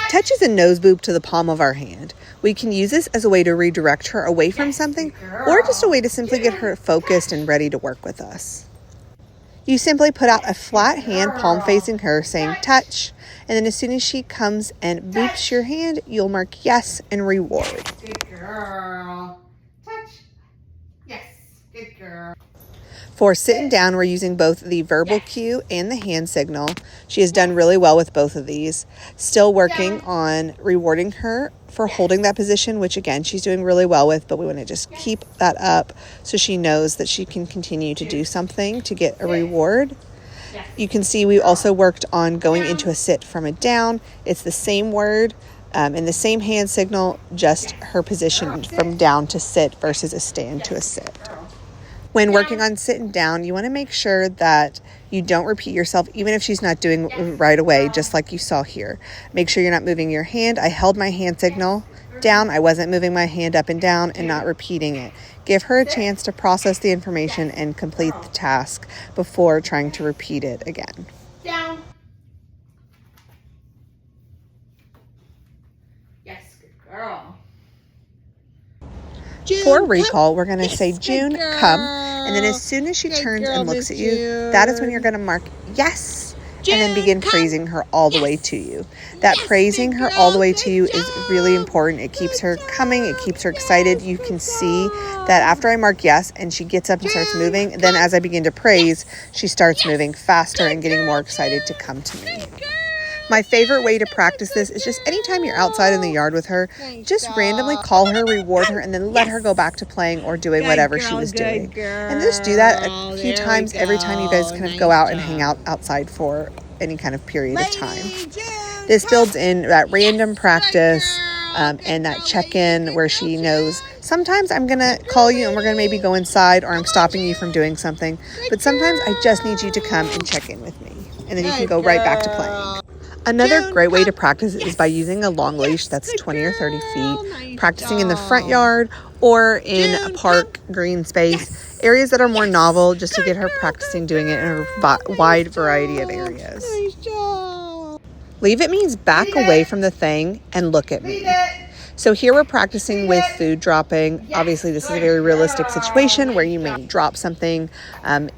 Touch is a nose boop to the palm of our hand. We can use this as a way to redirect her away from something, or just a way to simply get her focused and ready to work with us. You simply put out a flat hand, palm facing her, saying touch, and then as soon as she comes and boops your hand, you'll mark yes and reward. Good girl. Touch. Yes. Good girl. For sitting down, we're using both the verbal cue and the hand signal. She has done really well with both of these. Still working on rewarding her for holding that position, which again, she's doing really well with, but we want to just keep that up so she knows that she can continue to do something to get a reward. You can see we also worked on going into a sit from a down. It's the same word and the same hand signal, just her position from down to sit versus a stand to a sit. When working on sitting down, you want to make sure that you don't repeat yourself, even if she's not doing right away, just like you saw here. Make sure you're not moving your hand. I held my hand signal down. I wasn't moving my hand up and down and not repeating it. Give her a chance to process the information and complete the task before trying to repeat it again. Down. Yes, good girl. June, for recall, we're going to say, June, come. And then as soon as she turns and looks at you, that is when you're going to mark yes. June, and then begin praising her all the way to you. That praising her all the way to you is really important. It keeps her coming. It keeps her excited. You can see that after I mark yes and she gets up and starts moving, then as I begin to praise, she starts moving faster and getting more excited to come to me. My favorite way to practice this is just anytime you're outside in the yard with her, just randomly call her, reward her, and then let her go back to playing or doing whatever she was doing. And just do that a few times every time you guys kind of go out and hang out outside for any kind of period of time. This builds in that random practice and that check-in where she knows sometimes I'm going to call you and we're going to maybe go inside, or I'm stopping you from doing something. But sometimes I just need you to come and check in with me. And then you can go right back to playing. Another great way to practice is by using a long leash that's 20 or 30 feet, practicing in the front yard or in a park, green space, areas that are more novel, just to get her practicing doing it in a wide variety of areas. Leave it means back away from the thing and look at me. So here we're practicing with food dropping. Obviously, this is a very realistic situation where you may drop something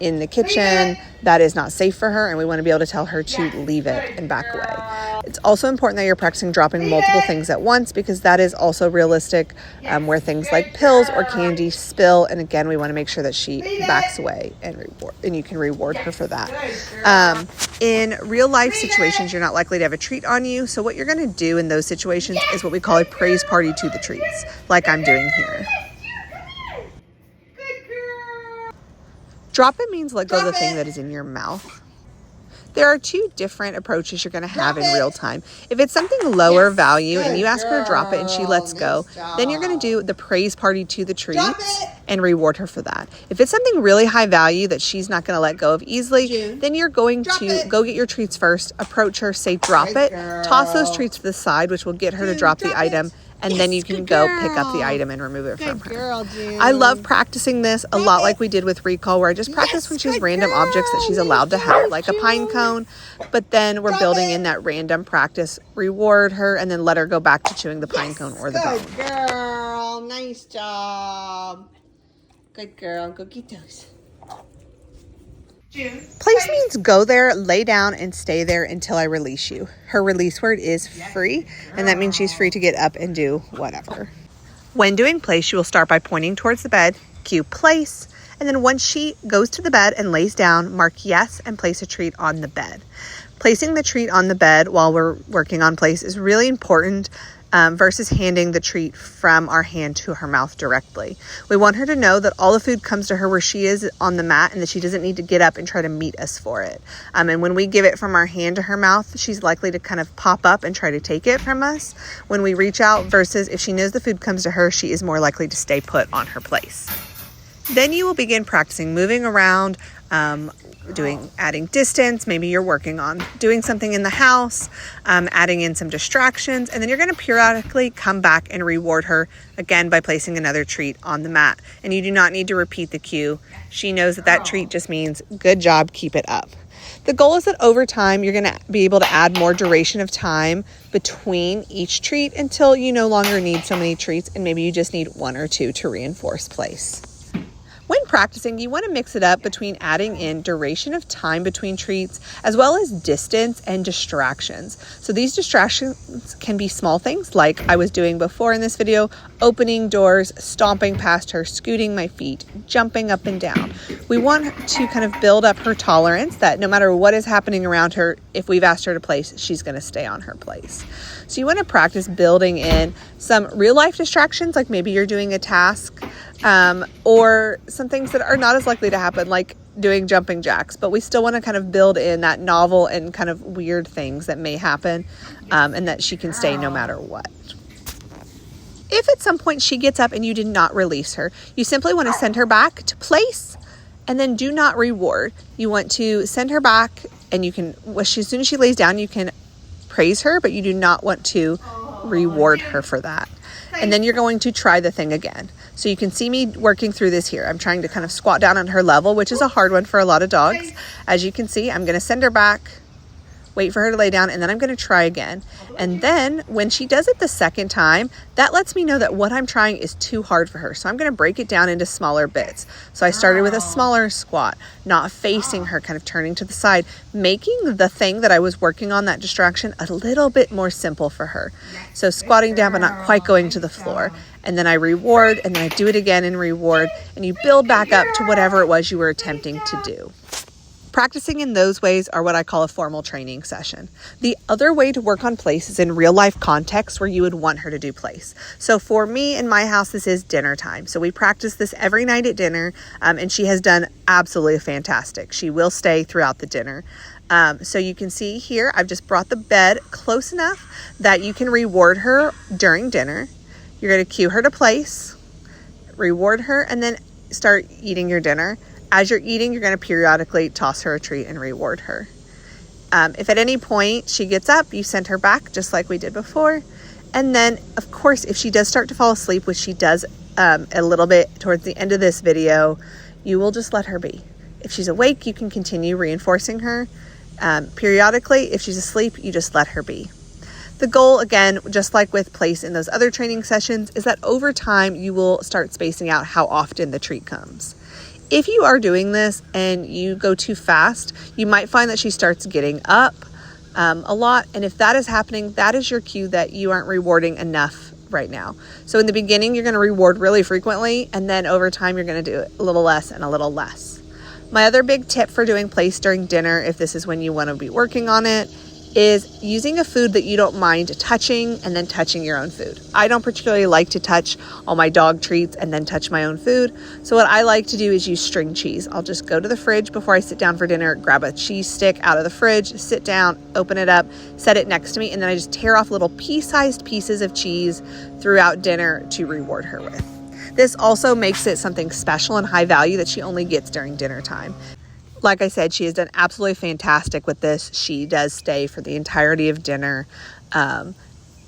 in the kitchen that is not safe for her, and we want to be able to tell her to leave it and back away. It's also important that you're practicing dropping multiple things at once, because that is also realistic where things like pills or candy spill, and again, we want to make sure that she backs away and you can reward her for that. In real life situations, you're not likely to have a treat on you, so what you're going to do in those situations is what we call a praise party to the treats, like I'm doing here. Drop it means let go of the thing that is in your mouth. There are two different approaches you're going to have in real time. If it's something lower value and you ask her to drop it and she lets go, then you're going to do the praise party to the treats and reward her for that. If it's something really high value that she's not going to let go of easily, then you're going to go get your treats first, approach her, say drop it, toss those treats to the side, which will get her to drop the item, and then you can go pick up the item and remove it from her. I love practicing this a lot like we did with recall, where I just practice when she has random objects that she's allowed to have, like a pine cone, but then we're building in that random practice, reward her, and then let her go back to chewing the pine cone or the bone. Good girl. Nice job. Good girl. Go get those. Place means go there, lay down, and stay there until I release you. Her release word is free, and that means she's free to get up and do whatever. When doing place, you will start by pointing towards the bed, cue place, and then once she goes to the bed and lays down, mark yes and place a treat on the bed. Placing the treat on the bed while we're working on place is really important versus handing the treat from our hand to her mouth directly. We want her to know that all the food comes to her where she is on the mat, and that she doesn't need to get up and try to meet us for it. And when we give it from our hand to her mouth, she's likely to kind of pop up and try to take it from us when we reach out, versus if she knows the food comes to her, she is more likely to stay put on her place. Then you will begin practicing moving around, adding distance. Maybe you're working on doing something in the house, adding in some distractions, and then you're going to periodically come back and reward her again by placing another treat on the mat. And you do not need to repeat the cue. She knows that treat just means good job, keep it up. The goal is that over time, you're going to be able to add more duration of time between each treat until you no longer need so many treats and maybe you just need 1 or 2 to reinforce place. When practicing, you want to mix it up between adding in duration of time between treats as well as distance and distractions. So these distractions can be small things like I was doing before in this video, opening doors, stomping past her, scooting my feet, jumping up and down. We want to kind of build up her tolerance that no matter what is happening around her, if we've asked her to place, she's going to stay on her place. So you want to practice building in some real life distractions, like maybe you're doing a task or some things that are not as likely to happen, like doing jumping jacks, but we still want to kind of build in that novel and kind of weird things that may happen and that she can stay no matter what. If at some point she gets up and you did not release her, you simply want to send her back to place and then do not reward. You want to send her back and you can, as soon as she lays down, you can praise her, but you do not want to reward her for that. And then you're going to try the thing again. So you can see me working through this here. I'm trying to kind of squat down on her level, which is a hard one for a lot of dogs. As you can see, I'm going to send her back, wait for her to lay down, and then I'm going to try again. And then when she does it the second time, that lets me know that what I'm trying is too hard for her. So I'm going to break it down into smaller bits. So I started with a smaller squat, not facing her, kind of turning to the side, making the thing that I was working on, that distraction, a little bit more simple for her. So squatting down, but not quite going to the floor. And then I reward, and then I do it again and reward, and you build back up to whatever it was you were attempting to do. Practicing in those ways are what I call a formal training session. The other way to work on place is in real life context where you would want her to do place. So for me in my house, this is dinner time. So we practice this every night at dinner, and she has done absolutely fantastic. She will stay throughout the dinner. So you can see here, I've just brought the bed close enough that you can reward her during dinner. You're going to cue her to place, reward her, and then start eating your dinner. As you're eating, you're going to periodically toss her a treat and reward her. If at any point she gets up, you send her back just like we did before. And then, of course, if she does start to fall asleep, which she does a little bit towards the end of this video, you will just let her be. If she's awake, you can continue reinforcing her. Periodically, if she's asleep, you just let her be. The goal, again, just like with place in those other training sessions, is that over time you will start spacing out how often the treat comes. If you are doing this and you go too fast, you might find that she starts getting up a lot. And if that is happening, that is your cue that you aren't rewarding enough right now. So in the beginning, you're going to reward really frequently. And then over time, you're going to do it a little less and a little less. My other big tip for doing place during dinner, if this is when you want to be working on it, is using a food that you don't mind touching and then touching your own food. I don't particularly like to touch all my dog treats and then touch my own food. So what I like to do is use string cheese. I'll just go to the fridge before I sit down for dinner, grab a cheese stick out of the fridge, sit down, open it up, set it next to me, and then I just tear off little pea-sized pieces of cheese throughout dinner to reward her with. This also makes it something special and high value that she only gets during dinner time. Like I said, she has done absolutely fantastic with this. She does stay for the entirety of dinner. And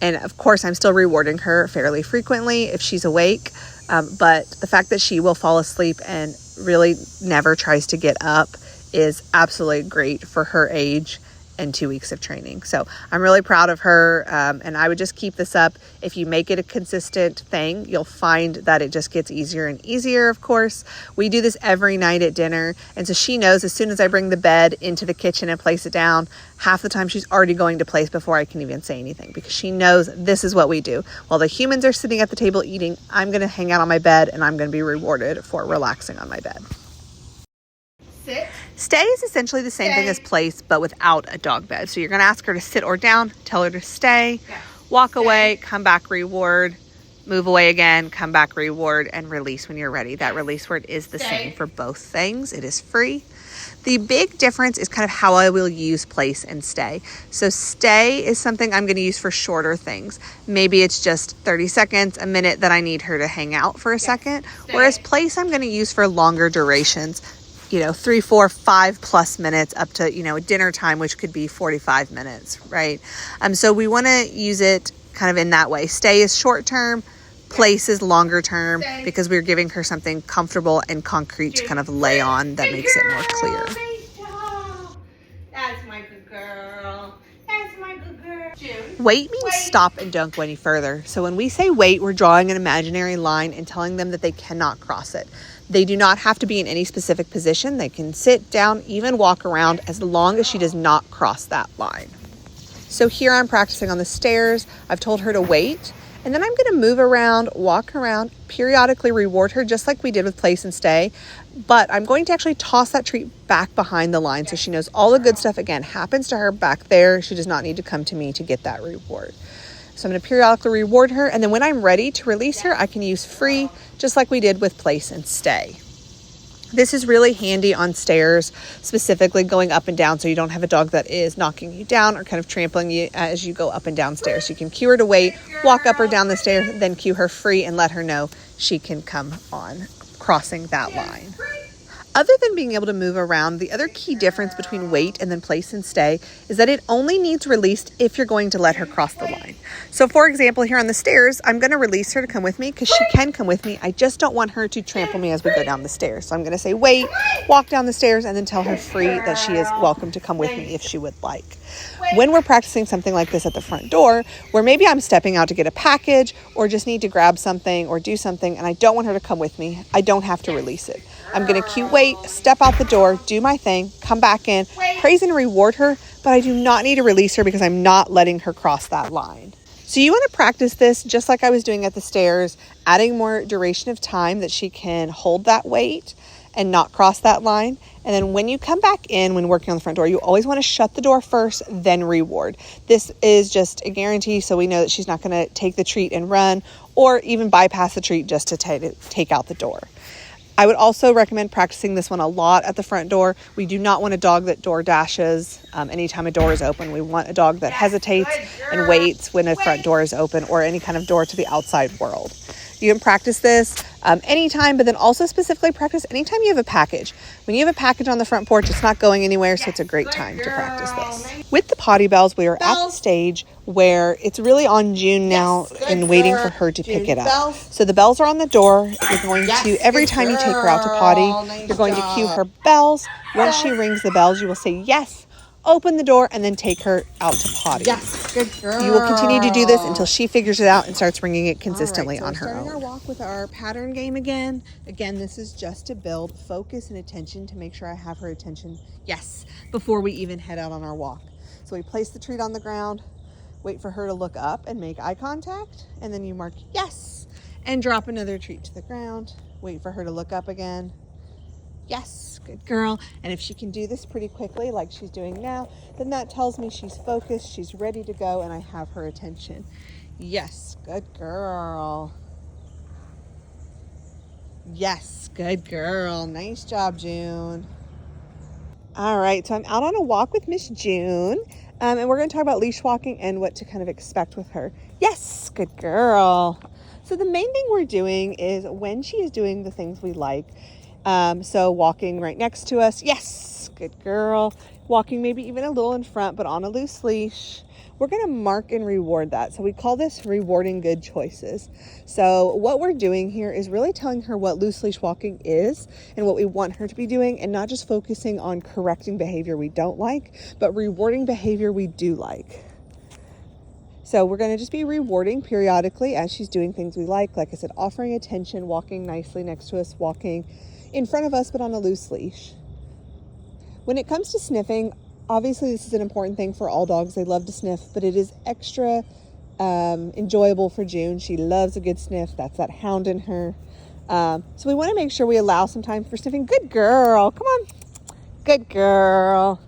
of course, I'm still rewarding her fairly frequently if she's awake. But the fact that she will fall asleep and really never tries to get up is absolutely great for her age and 2 weeks of training. So I'm really proud of her. And I would just keep this up. If you make it a consistent thing, you'll find that it just gets easier and easier, of course. We do this every night at dinner. And so she knows as soon as I bring the bed into the kitchen and place it down, half the time she's already going to place before I can even say anything, because she knows this is what we do. While the humans are sitting at the table eating, I'm going to hang out on my bed and I'm going to be rewarded for relaxing on my bed. Sit. Stay is essentially the same thing as place, but without a dog bed. So you're going to ask her to sit or down, tell her to stay, walk away, come back, reward, move away again, come back, reward, and release when you're ready. That release word is the same for both things. It is free. The big difference is kind of how I will use place and stay. So stay is something I'm going to use for shorter things. Maybe it's just 30 seconds, a minute that I need her to hang out for a second. Whereas place I'm going to use for longer durations. 3, 4, 5+ minutes up to, a dinner time, which could be 45 minutes, right? So we want to use it kind of in that way. Stay is short term, place is longer term, because we're giving her something comfortable and concrete to kind of lay on that makes it more clear. Wait means stop and don't go any further. So when we say wait, we're drawing an imaginary line and telling them that they cannot cross it. They do not have to be in any specific position. They can sit down, even walk around, as long as she does not cross that line. So here I'm practicing on the stairs. I've told her to wait, and then I'm going to move around, walk around, periodically reward her just like we did with place and stay. But I'm going to actually toss that treat back behind the line so she knows all the good stuff, again, happens to her back there. She does not need to come to me to get that reward. So I'm going to periodically reward her, and then when I'm ready to release her, I can use free, just like we did with place and stay. This is really handy on stairs, specifically going up and down, so you don't have a dog that is knocking you down or kind of trampling you as you go up and down stairs. You can cue her to wait, walk up or down the stairs, then cue her free and let her know she can come on crossing that line. Other than being able to move around, the other key difference between wait and then place and stay is that it only needs released if you're going to let her cross the line. So for example, here on the stairs, I'm going to release her to come with me because she can come with me. I just don't want her to trample me as we go down the stairs. So I'm going to say wait, walk down the stairs, and then tell her free that she is welcome to come with me if she would like. When we're practicing something like this at the front door, where maybe I'm stepping out to get a package or just need to grab something or do something and I don't want her to come with me, I don't have to release it. I'm going to cue wait, step out the door, do my thing, come back in, praise and reward her, but I do not need to release her because I'm not letting her cross that line. So you want to practice this just like I was doing at the stairs, adding more duration of time that she can hold that weight and not cross that line. And then when you come back in, when working on the front door, you always want to shut the door first, then reward. This is just a guarantee, so we know that she's not going to take the treat and run or even bypass the treat just to take out the door. I would also recommend practicing this one a lot at the front door. We do not want a dog that door dashes anytime a door is open. We want a dog that hesitates and waits when a front door is open or any kind of door to the outside world. You can practice this anytime, but then also specifically practice anytime you have a package. When you have a package on the front porch, it's not going anywhere, so it's a great time to practice this. With the potty bells, we are at the stage where it's really on June now and waiting for her to pick it up. So the bells are on the door. You're going to, every time you take her out to potty, you're going to cue her bells. When she rings the bells, you will say yes, open the door, and then take her out to potty. Yes, good girl. You will continue to do this until she figures it out and starts ringing it consistently on her own. Starting our walk with our pattern game again. Again, this is just to build focus and attention to make sure I have her attention, yes, before we even head out on our walk. So we place the treat on the ground, wait for her to look up and make eye contact, and then you mark yes, and drop another treat to the ground. Wait for her to look up again. Yes, good girl. And if she can do this pretty quickly like she's doing now, then that tells me she's focused, she's ready to go, and I have her attention. Yes, good girl. Yes, good girl. Nice job, June. All right, so I'm out on a walk with Miss June, and we're going to talk about leash walking and what to kind of expect with her. Yes, good girl. So the main thing we're doing is when she is doing the things we like, so walking right next to us, yes, good girl. Walking maybe even a little in front, but on a loose leash. We're going to mark and reward that. So we call this rewarding good choices. So what we're doing here is really telling her what loose leash walking is and what we want her to be doing, and not just focusing on correcting behavior we don't like, but rewarding behavior we do like. So we're going to just be rewarding periodically as she's doing things we like. Like I said, offering attention, walking nicely next to us, walking in front of us, but on a loose leash. When it comes to sniffing, obviously this is an important thing for all dogs. They love to sniff, but it is extra enjoyable for June. She loves a good sniff. That's that hound in her. So we want to make sure we allow some time for sniffing. Good girl. Come on. Good girl.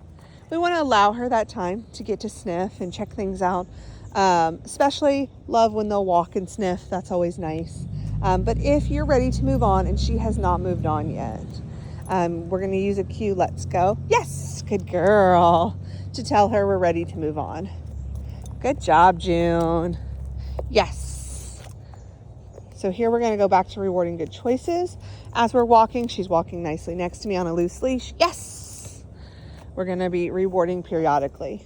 We want to allow her that time to get to sniff and check things out. Especially love when they'll walk and sniff. That's always nice. But if you're ready to move on and she has not moved on yet, we're going to use a cue, let's go. Yes, good girl, to tell her we're ready to move on. Good job, June. Yes. So here we're going to go back to rewarding good choices. As we're walking, she's walking nicely next to me on a loose leash. Yes. We're going to be rewarding periodically.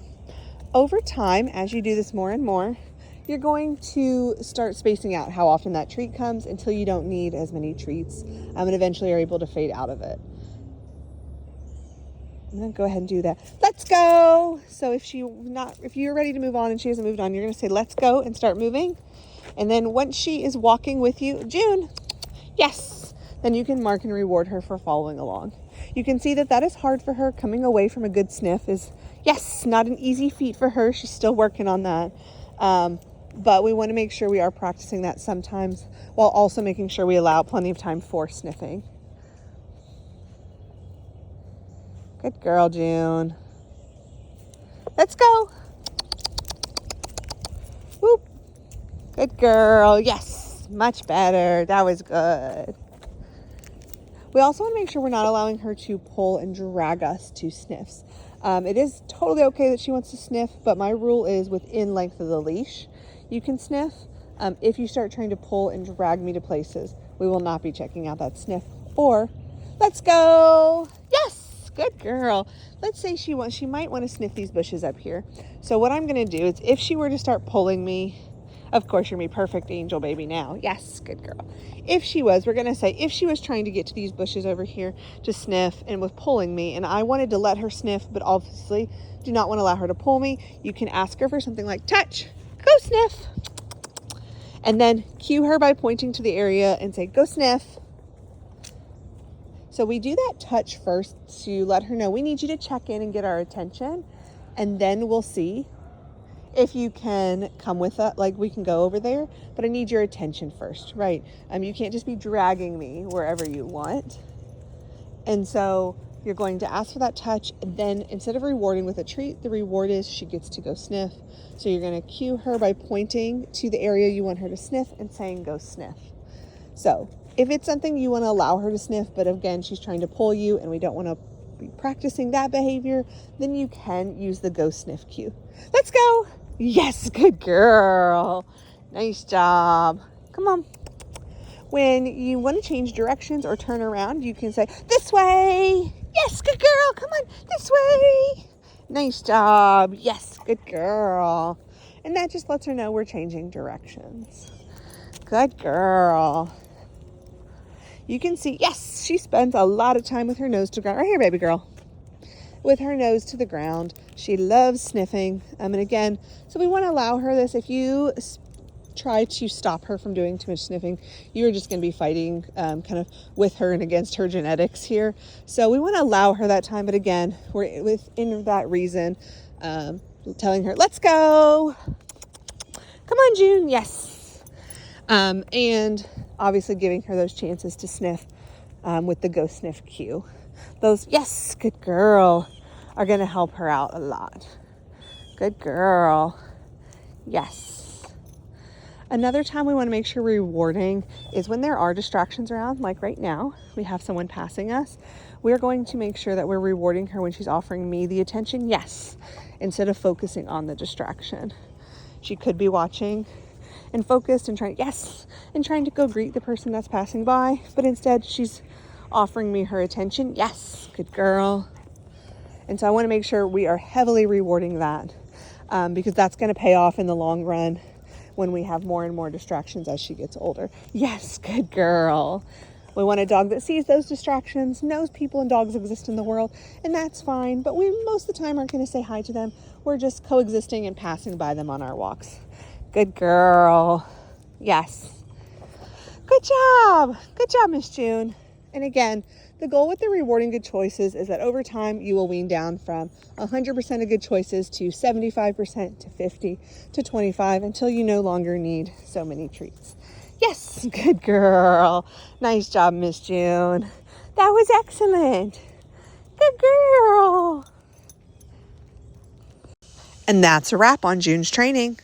Over time, as you do this more and more, you're going to start spacing out how often that treat comes until you don't need as many treats, and eventually are able to fade out of it. I'm gonna go ahead and do that. Let's go. So if you're ready to move on and she hasn't moved on, you're gonna say let's go and start moving. And then once she is walking with you, June, yes, then you can mark and reward her for following along. You can see that is hard for her. Coming away from a good sniff is, yes, not an easy feat for her. She's still working on that. But we want to make sure we are practicing that sometimes while also making sure we allow plenty of time for sniffing. Good girl, June. Let's go. Whoop. Good girl. Yes, much better. That was good. We also want to make sure we're not allowing her to pull and drag us to sniffs. It is totally okay that she wants to sniff, but my rule is within length of the leash, you can sniff. If you start trying to pull and drag me to places, we will not be checking out that sniff. Or, let's go. Yes. Good girl. Let's say she might want to sniff these bushes up here. So what I'm going to do is if she were to start pulling me, of course you're my perfect angel baby now. Yes, good girl. We're going to say if she was trying to get to these bushes over here to sniff and was pulling me and I wanted to let her sniff, but obviously do not want to allow her to pull me, you can ask her for something like touch, go sniff. And then cue her by pointing to the area and say, go sniff. So we do that touch first to let her know we need you to check in and get our attention. And then we'll see if you can come with us, like we can go over there, but I need your attention first, right? You can't just be dragging me wherever you want. And so you're going to ask for that touch. And then instead of rewarding with a treat, the reward is she gets to go sniff. So you're going to cue her by pointing to the area you want her to sniff and saying, go sniff. So if it's something you want to allow her to sniff, but again, she's trying to pull you and we don't want to be practicing that behavior, then you can use the go sniff cue. Let's go. Yes, good girl. Nice job. Come on. When you want to change directions or turn around, you can say, this way. Yes, good girl. Come on, this way. Nice job. Yes, good girl. And that just lets her know we're changing directions. Good girl. You can see, yes, she spends a lot of time with her nose to the ground. Right here, baby girl. With her nose to the ground. She loves sniffing. And again, so we want to allow her this. If you try to stop her from doing too much sniffing, you're just going to be fighting kind of with her and against her genetics here. So we want to allow her that time. But again, we're within that reason, telling her, let's go. Come on, June. Yes. And obviously giving her those chances to sniff with the go sniff cue. Those, yes, good girl, are going to help her out a lot. Good girl. Yes. Another time we want to make sure we're rewarding is when there are distractions around, like right now, we have someone passing us. We're going to make sure that we're rewarding her when she's offering me the attention, yes, instead of focusing on the distraction. She could be watching and focused and trying to go greet the person that's passing by, but instead she's offering me her attention. Yes, good girl. And so I want to make sure we are heavily rewarding that because that's going to pay off in the long run when we have more and more distractions as she gets older. Yes, good girl. We want a dog that sees those distractions, knows people and dogs exist in the world, and that's fine, but we most of the time aren't going to say hi to them. We're just coexisting and passing by them on our walks. Good girl. Yes. Good job. Good job, Miss June. And again, the goal with the rewarding good choices is that over time you will wean down from 100% of good choices to 75% to 50 to 25 until you no longer need so many treats. Yes, good girl. Nice job, Miss June. That was excellent. Good girl. And that's a wrap on June's training.